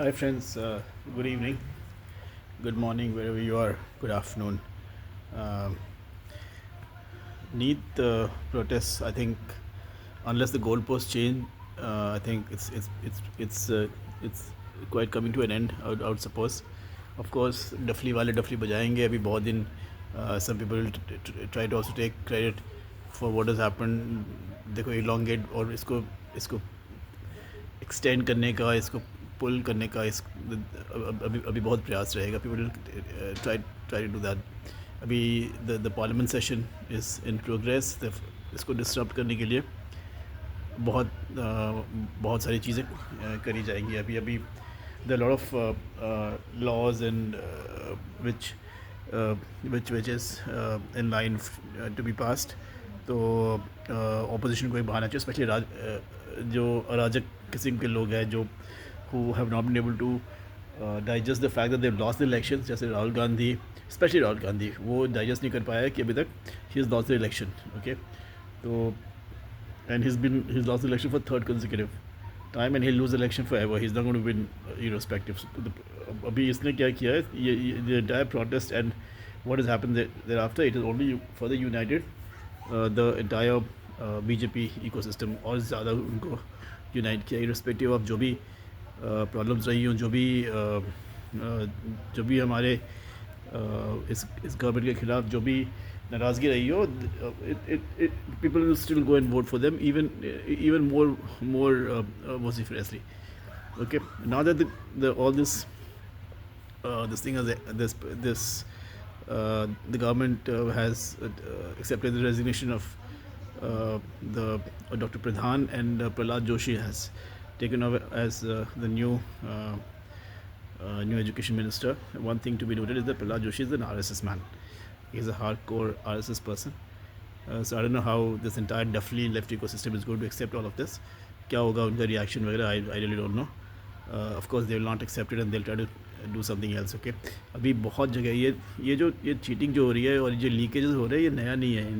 Hi, friends. Good evening, good morning, wherever you are. Good afternoon. Um, Need the protests. I think, unless the goalposts change, I think it's quite coming to an end. I would suppose. Of course, डफली वाले डफली बजाएंगे अभी बहुत दिन. Some people try to also take credit for what has happened. देखो elongate और इसको extend करने का, इसको पुल करने का, अभी अभी बहुत प्रयास रहेगा. People try try to do that. अभी the parliament session is in progress. इसको डिस्टर्ब करने के लिए बहुत सारी चीज़ें करी जाएंगी. अभी अभी the lot of laws and which which is in line to be passed. तो ऑपोजिशन को एक बहाना चाहिए, स्पेशली जो अराजक किस्म के लोग हैं जो who have not been able to digest the fact that they've lost the elections. जैसे राहुल गांधी, स्पेशली राहुल गांधी, वो डाइजेस्ट नहीं कर पाया कि अभी तक he is lost the election. Okay, तो and he's lost the election for third consecutive time and he'll lose the election forever. He's not going to win irrespective. So अभी इसने क्या किया है, the entire protest and what has happened thereafter, it has only further united the entire BJP ecosystem. और ज़्यादा उनको unite किया, irrespective of जो भी प्रॉब्लम्स रही हों, जो भी हमारे इस गवर्नमेंट के ख़िलाफ़ जो भी नाराज़गी रही हो. People will still go and vote for them even more vociferously. Okay, now that all this thing has the government has accepted the resignation of the Dr. Pradhan, and Prahlad Joshi has taken over as the new education minister. One thing to be noted is that Prahlad Joshi is an RSS man. He's a hardcore RSS person. So I don't know how this entire Duffly left ecosystem is going to accept all of this. क्या होगा उनका reaction वगैरह, I really don't know. Of course they will not accept it and they'll try to do something else. Okay, अभी बहुत जगह ये cheating जो हो रही है और जो लीकेजेस हो रहे हैं, ये नया नहीं है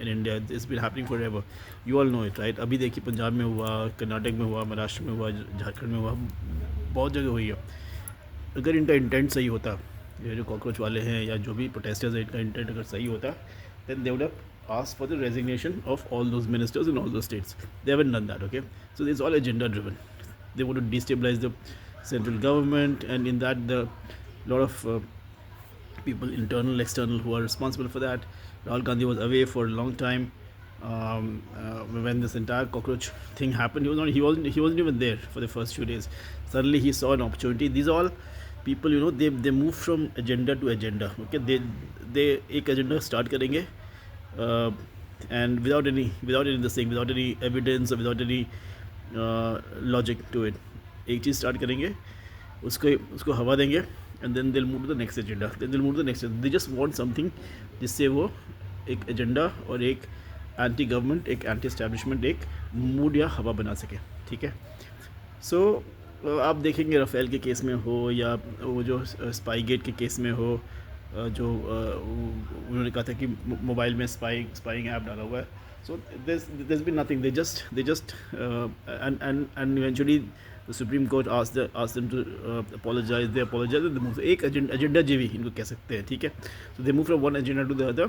in India. It's been happening forever. You all know it, right? अभी देखिए, पंजाब में हुआ, कर्नाटक में हुआ, महाराष्ट्र में हुआ, झारखंड में हुआ, बहुत जगह हुई है. अगर इनका इंटेंट सही होता, ये जो कॉकरोच वाले हैं या जो भी प्रोटेस्टर्स हैं, इनका इंटेंट अगर सही होता, then they would have asked for the resignation of all those ministers in all those states. They haven't done that. Okay, so it's all agenda driven. They want to destabilize the central government, and in that the lot of people, internal, external, who are responsible for that. Rahul Gandhi was away for a long time. When this entire cockroach thing happened, he wasn't even there for the first few days. Suddenly he saw an opportunity. These all people, they move from agenda to agenda. Okay, they एक agenda start करेंगे, and without any this thing, without any evidence or without any logic to it, एक चीज़ start करेंगे, उसको हवा देंगे, and then they'll move to the next agenda, then they'll move to the next agenda. They just want something जिससे वो एक agenda और एक एंटी गवर्नमेंट, एक एंटी एस्टैब्लिशमेंट, एक मूड या हवा बना सके. ठीक है. सो आप देखेंगे राफेल के केस में हो या वो जो स्पाई गेट के केस में हो, जो उन्होंने कहा था कि मोबाइल में स्पाइंग ऐप डाला हुआ है. सो there's been nothing. They just and eventually the Supreme Court asked them to apologize. They apologize and they move. एक एजेंडा जीवी इनको कह सकते हैं. ठीक है. So they move from one agenda to the other.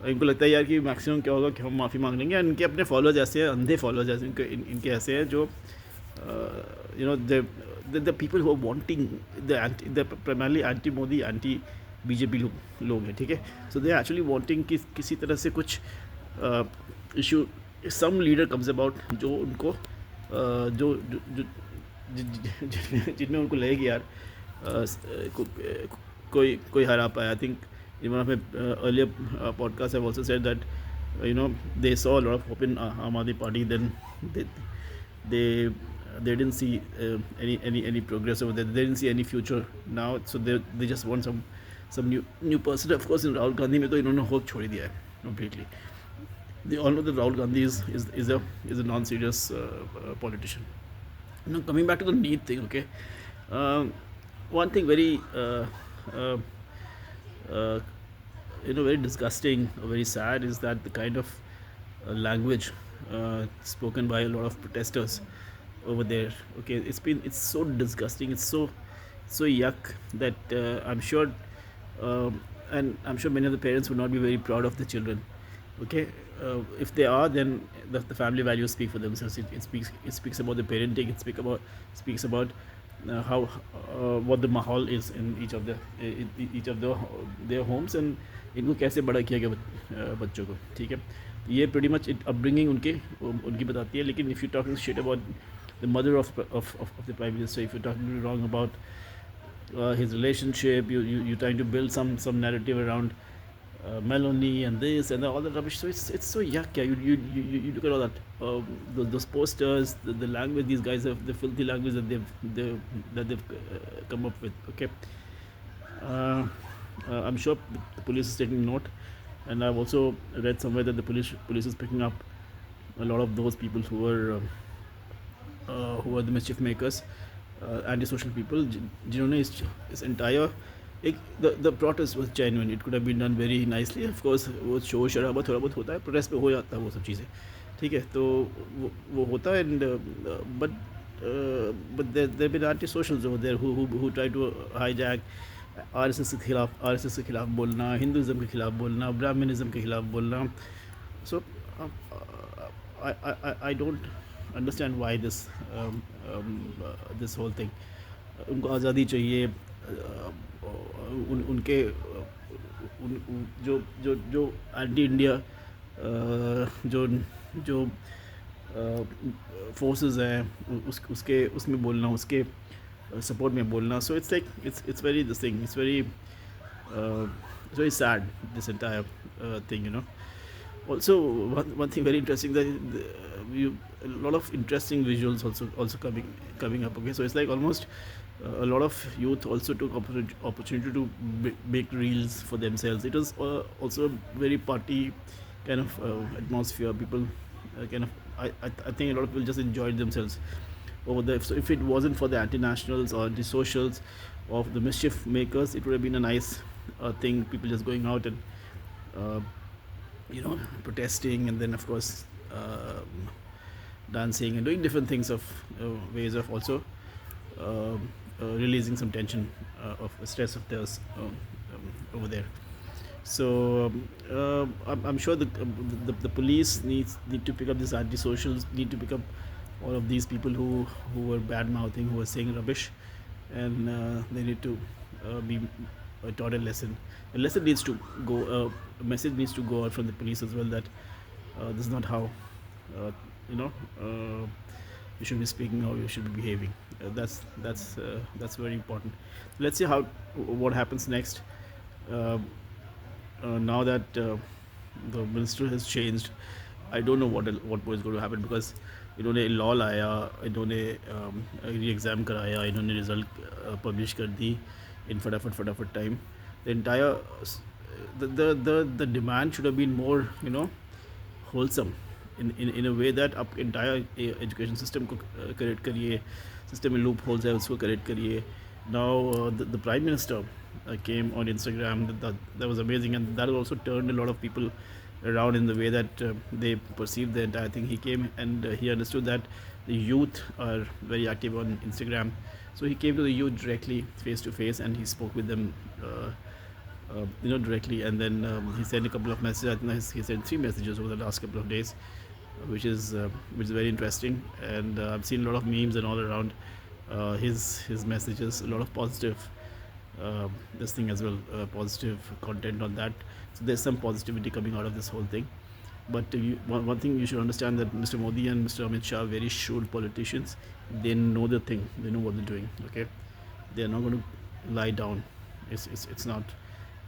इनको लगता है यार कि मैक्सिमम क्या होगा कि हम माफ़ी मांग लेंगे. इनके अपने फॉलोअर्स ऐसे हैं, अंधे फॉलोअर्स ऐसे इनके ऐसे हैं जो the people who are wanting the primarily anti Modi, anti BJP लोग हैं. ठीक है. So they are actually wanting कि किसी तरह से कुछ issue, some leader comes about जो उनको जो जिनमें उनको लगेगी यार कोई हरा पाया. I think in one of my earlier podcasts I've also said that they saw a lot of hope in Aam Aadmi Party. Then they didn't see any progress over there. They didn't see any future now, so they just want some new person. Of course, in Rahul Gandhi में तो इन्होंने hope छोड़ ही दिया है completely. They all know that Rahul Gandhi is a non-serious politician. Now coming back to the NEET thing, okay. One thing very very disgusting or very sad is that the kind of language spoken by a lot of protesters over there. Okay, it's so disgusting. It's so yuck that I'm sure, and I'm sure many of the parents would not be very proud of the children. Okay, if they are, then the family values speak for themselves. It speaks about the parenting. It speaks about how what the mahal is in each of their homes, and इनको कैसे बड़ा किया गया बच्चों को. ठीक है, ये pretty much upbringing उनकी बताती है. लेकिन if you talking shit about the mother of the prime minister, if you're talking wrong about his relationship, you're trying to build some narrative around Melanie and this and all that rubbish. So it's so yuck. Yeah, you look at all that, those posters, the language these guys have, the filthy language that they've come up with. Okay, I'm sure the police is taking note, and I've also read somewhere that the police is picking up a lot of those people who are the mischief makers, antisocial people, जिन्होंने इस entire the protest was genuine. It could have been done very nicely. Of course, वो शोर शराबा थोड़ा बहुत होता है, protest पे हो जाता है वो सब चीज़ें. ठीक है, तो वो होता है. And but there been anti-socials over there who try to hijack RSS के खिलाफ बोलना, हिंदुज़म के खिलाफ बोलना, ब्राह्मणिज़म के खिलाफ बोलना. So I don't understand why this whole thing. उनको आज़ादी चाहिए. उनके जो एंटी इंडिया जो जो फोर्सेस हैं उसमें बोलना, उसके सपोर्ट में बोलना. So it's like it's very this thing, it's very sad, this entire thing. Also, one thing very interesting, that a lot of interesting visuals also coming up. Okay, so it's like almost a lot of youth also took opportunity to make reels for themselves. It was also a very party kind of atmosphere. People kind of I think a lot of people just enjoyed themselves over there. So if it wasn't for the anti-nationals or the socials of the mischief makers, it would have been a nice thing. People just going out and protesting, and then of course dancing and doing different things of ways of also releasing some tension of stress of theirs over there. So I'm sure the police need to pick up these anti-socials, need to pick up all of these people who were bad mouthing, who were saying rubbish, and they need to be taught a lesson. A lesson needs to go. A message needs to go out from the police as well, that this is not how you should be speaking, or you should be behaving. That's very important. So let's see what happens next. Now that the minister has changed, I don't know what is going to happen, because इन्होंने law लाया, इन्होंने री exam कराया, इन्होंने result publish कर दी in फटाफट time. The entire the demand should have been more wholesome in a way that आप entire education system को correct करिए, system में loop holes है उसको correct करिए. Now the prime minister came on Instagram. That was amazing, and that also turned a lot of people around in the way that they perceived the entire thing. He came and he understood that the youth are very active on Instagram, so he came to the youth directly, face to face, and he spoke with them directly. And then he sent a couple of messages. I think he sent 3 messages over the last couple of days, which is very interesting. And I've seen a lot of memes and all around his messages, a lot of positive this thing as well, positive content on that. So there's some positivity coming out of this whole thing. But one thing you should understand, that Mr. Modi and Mr. Amit Shah are very shrewd politicians. They know the thing. They know what they're doing. Okay, they're not going to lie down. It's not.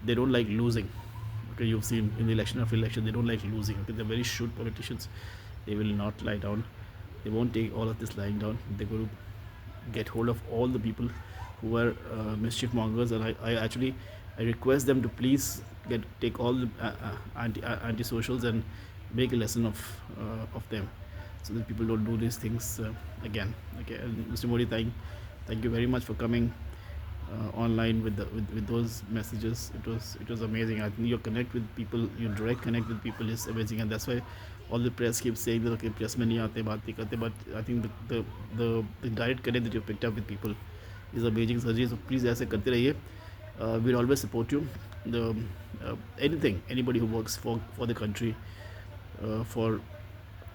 They don't like losing. Okay, you've seen in the election after election, they don't like losing. Okay, they're very shrewd politicians. They will not lie down. They won't take all of this lying down. They're going to get hold of all the people who are mischief mongers, and I request them to please take all the anti-socials and make a lesson of them, so that people don't do these things again. Okay, and Mr. Modi, thank you very much for coming online with those messages. It was amazing. I think your connect with people, your direct connect with people is amazing, and that's why all the press keeps saying that okay, press में नहीं आते बात नहीं करते, but I think the direct connect that you picked up with people is amazing, Sajid. So please ऐसे करते रहिए. We'll always support you. The anything, anybody who works for the country, for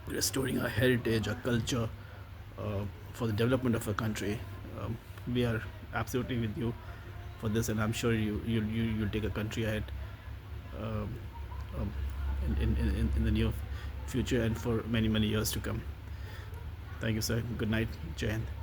restoring our heritage, our culture, for the development of a country. We are absolutely with you for this, and I'm sure you'll take a country ahead um, um, in the near future and for many years to come. Thank you, sir. Good night. Jai Hind.